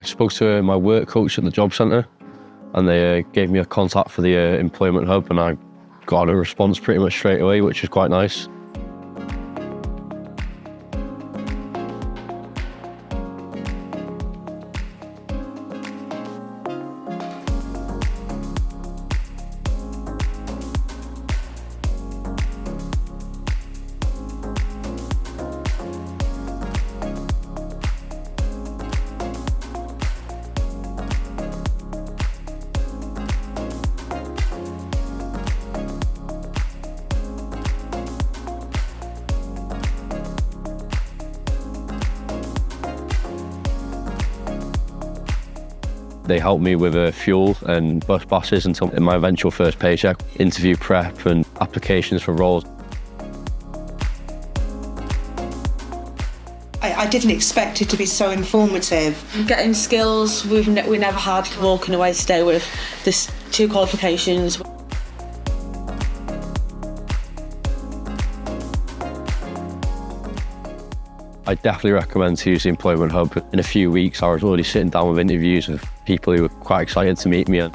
Spoke to my work coach at the job centre, and they gave me a contact for the employment hub, and I got a response pretty much straight away, which is quite nice. They helped me with fuel and bus passes until my eventual first paycheck, interview prep and applications for roles. I didn't expect it to be so informative. Getting skills we never had, walking away today with this 2 qualifications. I definitely recommend to use the Employment Hub. In a few weeks, I was already sitting down with interviews with people who were quite excited to meet me.